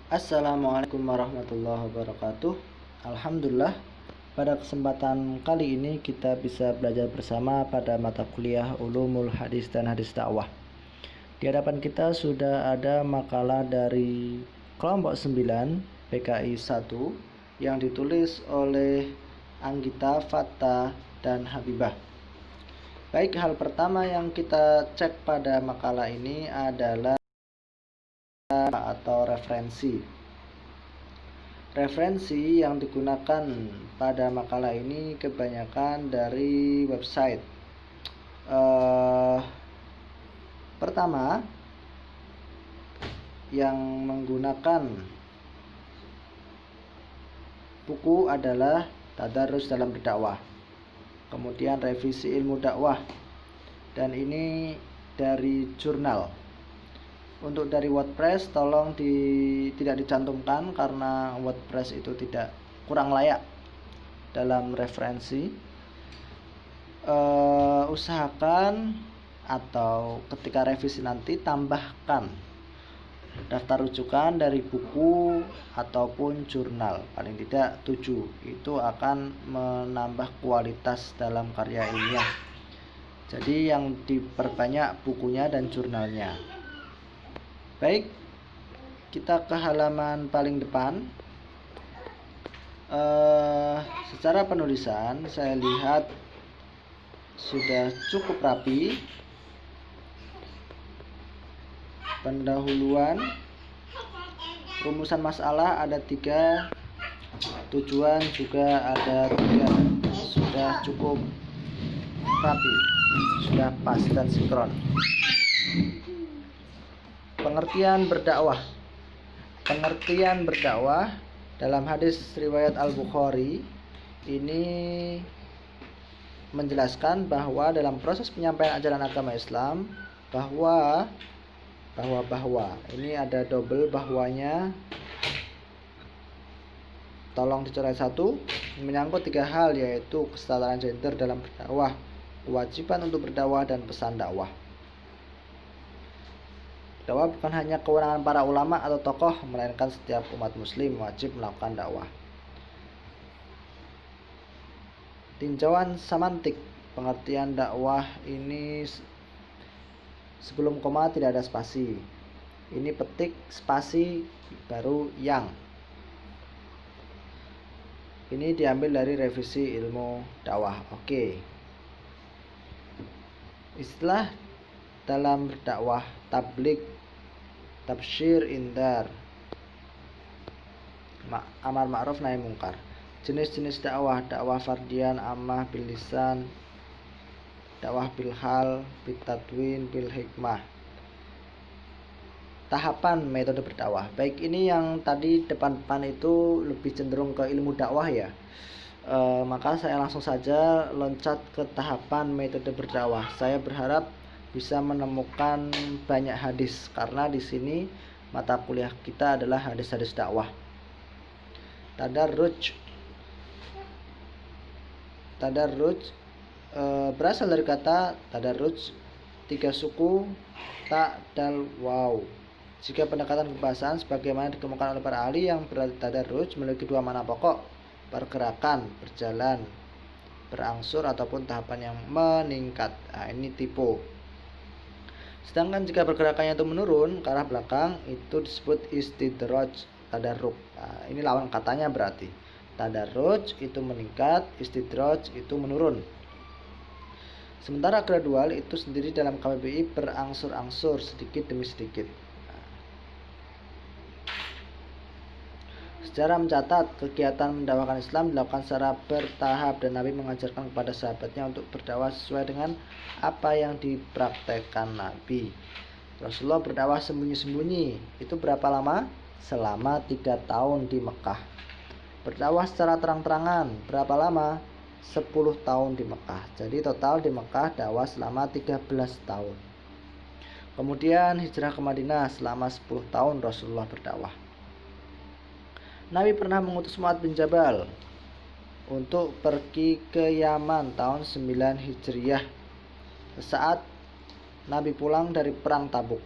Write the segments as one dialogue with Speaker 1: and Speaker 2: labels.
Speaker 1: Assalamualaikum warahmatullahi wabarakatuh. Alhamdulillah, pada kesempatan kali ini kita bisa belajar bersama pada mata kuliah Ulumul Hadis dan Hadis Dakwah. Di hadapan kita sudah ada makalah dari kelompok 9 PKI 1 yang ditulis oleh Anggita, Fatta, dan Habibah. Baik, hal pertama yang kita cek pada makalah ini adalah atau referensi. Referensi yang digunakan pada makalah ini kebanyakan dari website. Pertama, yang menggunakan buku adalah Tadarus dalam Berdakwah, kemudian Revisi Ilmu Dakwah, dan ini dari jurnal. Untuk dari WordPress tolong tidak dicantumkan karena WordPress itu kurang layak dalam referensi. Usahakan atau ketika revisi nanti tambahkan daftar rujukan dari buku ataupun jurnal, paling tidak 7. Itu akan menambah kualitas dalam karya ilmiah. Jadi yang diperbanyak bukunya dan jurnalnya. Baik, kita ke halaman paling depan. Secara penulisan saya lihat sudah cukup rapi. Pendahuluan, rumusan masalah ada 3, tujuan juga ada 3. Sudah cukup rapi, sudah pas dan sinkron. Pengertian berdakwah. Pengertian berdakwah dalam hadis riwayat Al-Bukhari ini menjelaskan bahwa dalam proses penyampaian ajaran agama Islam bahwa ini ada double bahwanya, tolong dicoret 1, menyangkut 3 hal, yaitu kesetaraan gender dalam berdakwah, kewajiban untuk berdakwah, dan pesan dakwah. Dakwah bukan hanya kewenangan para ulama atau tokoh, melainkan setiap umat muslim wajib melakukan dakwah. Tinjauan semantik. Pengertian dakwah ini sebelum koma tidak ada spasi. Ini petik spasi baru yang. Ini diambil dari Revisi Ilmu Dakwah. Oke. Istilah dalam berdakwah: tabligh, tabsyir, indar, amar ma'ruf, nahi mungkar. Jenis-jenis dakwah: dakwah fardian, ammah, bil lisan, dakwah bil hal, bil tadwin, bil hikmah. Tahapan metode berdakwah. Baik, ini yang tadi depan-depan itu lebih cenderung ke ilmu dakwah ya. Maka saya langsung saja loncat ke tahapan metode berdakwah. Saya berharap bisa menemukan banyak hadis karena di sini mata kuliah kita adalah hadis-hadis dakwah. Tadarruj berasal dari kata tadarruj, 3 suku, ta, dal, waw. Jika pendekatan kebahasaan sebagaimana dikemukakan oleh para ahli yang berarti tadarruj memiliki 2 makna pokok: pergerakan, berjalan, berangsur, ataupun tahapan yang meningkat. Nah, ini tipe. Sedangkan jika pergerakannya itu menurun ke arah belakang, itu disebut istidraj, tadarruk. Nah, ini lawan katanya berarti. Tadarruj itu meningkat, istidraj itu menurun. Sementara gradual itu sendiri dalam KBBI berangsur-angsur, sedikit demi sedikit. Sejarah mencatat kegiatan mendakwakan Islam dilakukan secara bertahap dan Nabi mengajarkan kepada sahabatnya untuk berdakwah sesuai dengan apa yang dipraktekkan Nabi. Rasulullah berdakwah sembunyi-sembunyi. Itu berapa lama? Selama 3 tahun di Mekah. Berdakwah secara terang-terangan berapa lama? 10 tahun di Mekah. Jadi total di Mekah dakwah selama 13 tahun. Kemudian hijrah ke Madinah, selama 10 tahun Rasulullah berdakwah. Nabi pernah mengutus Mu'adz bin Jabal untuk pergi ke Yaman tahun 9 Hijriah saat Nabi pulang dari perang Tabuk.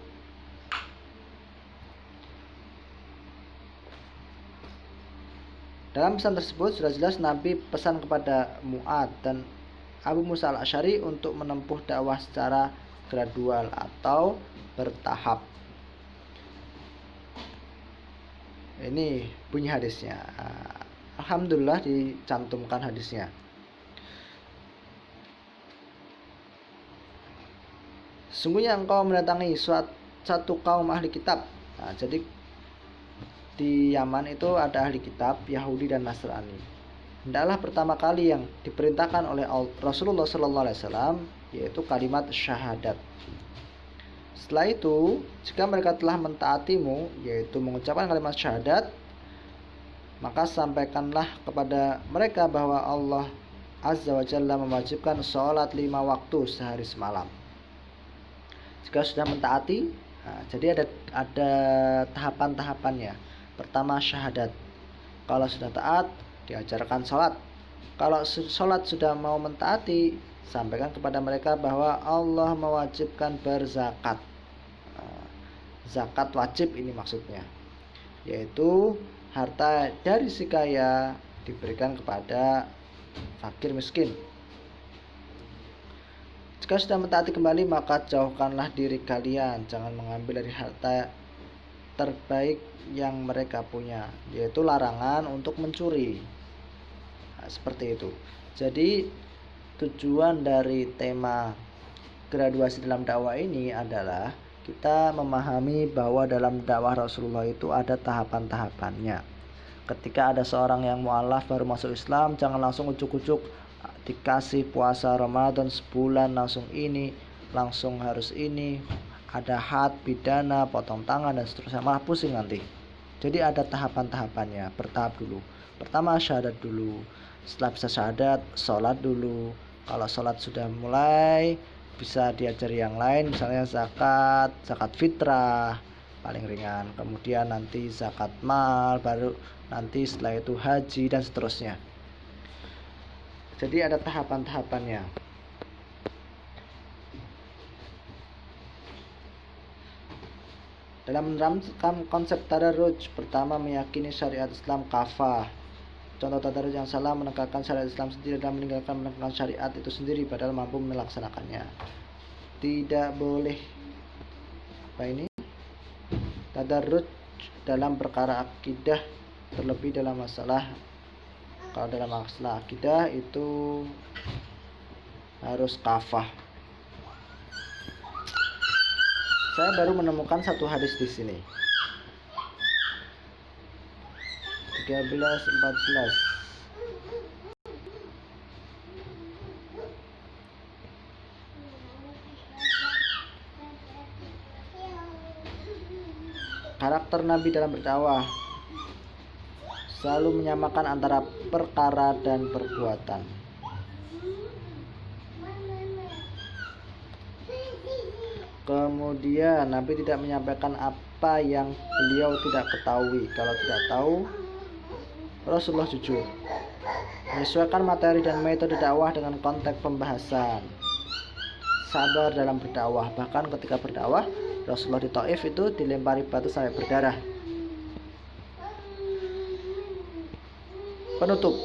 Speaker 1: Dalam pesan tersebut sudah jelas Nabi pesan kepada Mu'ad dan Abu Musa al-Asy'ari untuk menempuh dakwah secara gradual atau bertahap. Ini bunyi hadisnya. Alhamdulillah dicantumkan hadisnya. Sungguhnya engkau mendatangi satu kaum ahli kitab. Jadi di Yaman itu ada ahli kitab Yahudi dan Nasrani. Hendaklah pertama kali yang diperintahkan oleh Rasulullah SAW yaitu kalimat syahadat. Setelah itu, jika mereka telah mentaatimu, yaitu mengucapkan kalimat syahadat, maka sampaikanlah kepada mereka bahwa Allah Azza wa Jalla mewajibkan sholat 5 waktu sehari semalam. Jika sudah mentaati, jadi ada tahapan-tahapannya. Pertama syahadat. Kalau sudah taat, diajarkan sholat. Kalau sholat sudah mau mentaati, sampaikan kepada mereka bahwa Allah mewajibkan berzakat. Zakat wajib ini maksudnya, yaitu harta dari si kaya diberikan kepada fakir miskin. Jika sudah mentaati kembali, maka jauhkanlah diri kalian, jangan mengambil dari harta terbaik yang mereka punya, yaitu larangan untuk mencuri. Seperti itu. Jadi tujuan dari tema graduasi dalam dakwah ini adalah kita memahami bahwa dalam dakwah Rasulullah itu ada tahapan-tahapannya. Ketika ada seorang yang mu'alaf baru masuk Islam, jangan langsung ujuk-ujuk dikasih puasa Ramadan sebulan langsung ini, langsung harus ini, ada had, pidana, potong tangan dan seterusnya, malah pusing nanti. Jadi ada tahapan-tahapannya, bertahap dulu. Pertama syahadat dulu, setelah bisa syahadat, sholat dulu. Kalau sholat sudah mulai, bisa diajari yang lain, misalnya zakat fitrah paling ringan, kemudian nanti zakat mal, baru nanti setelah itu haji dan seterusnya. Jadi ada tahapan-tahapannya. Dalam menerapkan konsep tadarruj, pertama meyakini syariat Islam kafah. Contoh tadarruj yang salah menegakkan syariat Islam sendiri dan meninggalkan syariat itu sendiri padahal mampu melaksanakannya. Tidak boleh tadarruj dalam perkara akidah, terlebih dalam masalah, kalau dalam masalah akidah itu harus kafah. Saya baru menemukan satu hadis di sini. 13-14. Karakter Nabi dalam berdakwah selalu menyamakan antara perkara dan perbuatan. Kemudian Nabi tidak menyampaikan apa yang beliau tidak ketahui. Kalau tidak tahu, Rasulullah jujur. Menyesuaikan materi dan metode dakwah dengan konteks pembahasan. Sabar dalam berdakwah. Bahkan ketika berdakwah, Rasulullah di Taif itu dilempari batu sampai berdarah. Penutup.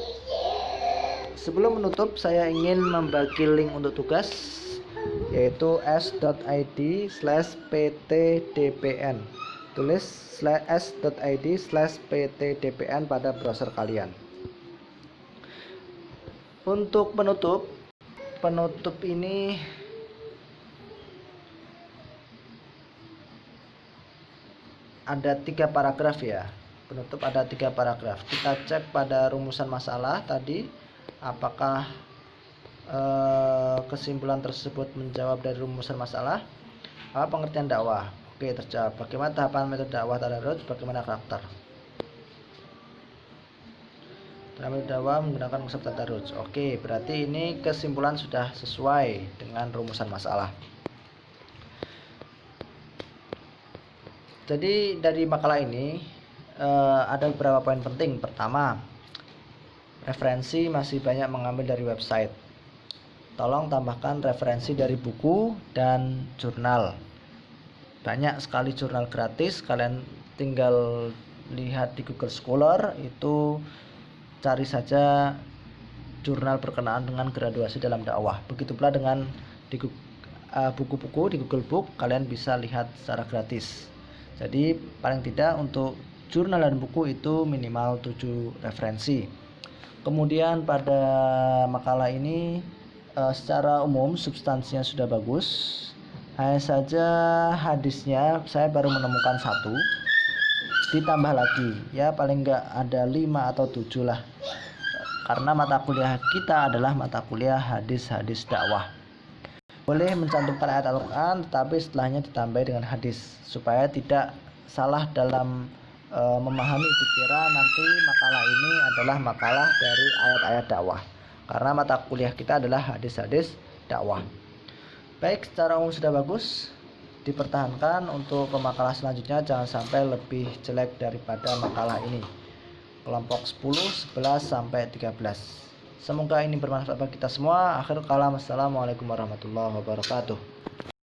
Speaker 1: Sebelum menutup, saya ingin membagi link untuk tugas, yaitu s.id/ptdpn. Tulis s.id/ptdpn pada browser kalian. Untuk penutup ini ada 3 paragraf ya. Penutup ada 3 paragraf. Kita cek pada rumusan masalah tadi, apakah kesimpulan tersebut menjawab dari rumusan masalah. Apa pengertian dakwah? Oke, terjawab. Bagaimana tahapan metode dakwah tadarruj? Bagaimana karakter? Dalam metode dakwah menggunakan konsep tadarruj. Oke, berarti ini kesimpulan sudah sesuai dengan rumusan masalah. Jadi dari makalah ini ada beberapa poin penting. Pertama, referensi masih banyak mengambil dari website. Tolong tambahkan referensi dari buku dan jurnal. Banyak sekali jurnal gratis, kalian tinggal lihat di Google Scholar, itu cari saja jurnal berkenaan dengan graduasi dalam dakwah. Begitu pula dengan di buku-buku di Google Book, kalian bisa lihat secara gratis. Jadi paling tidak untuk jurnal dan buku itu minimal 7 referensi. Kemudian pada makalah ini secara umum substansinya sudah bagus. Hanya saja hadisnya saya baru menemukan 1. Ditambah lagi ya paling enggak ada 5 atau 7 lah. Karena mata kuliah kita adalah mata kuliah hadis-hadis dakwah. Boleh mencantumkan ayat Al-Quran, tetapi setelahnya ditambah dengan hadis supaya tidak salah dalam memahami dikira nanti makalah ini adalah makalah dari ayat-ayat dakwah. Karena mata kuliah kita adalah hadis-hadis dakwah. Baik, secara umum sudah bagus. Dipertahankan untuk pemakalah selanjutnya jangan sampai lebih jelek daripada makalah ini. Kelompok 10, 11 sampai 13. Semoga ini bermanfaat bagi kita semua. Akhir kalam, assalamualaikum warahmatullahi wabarakatuh.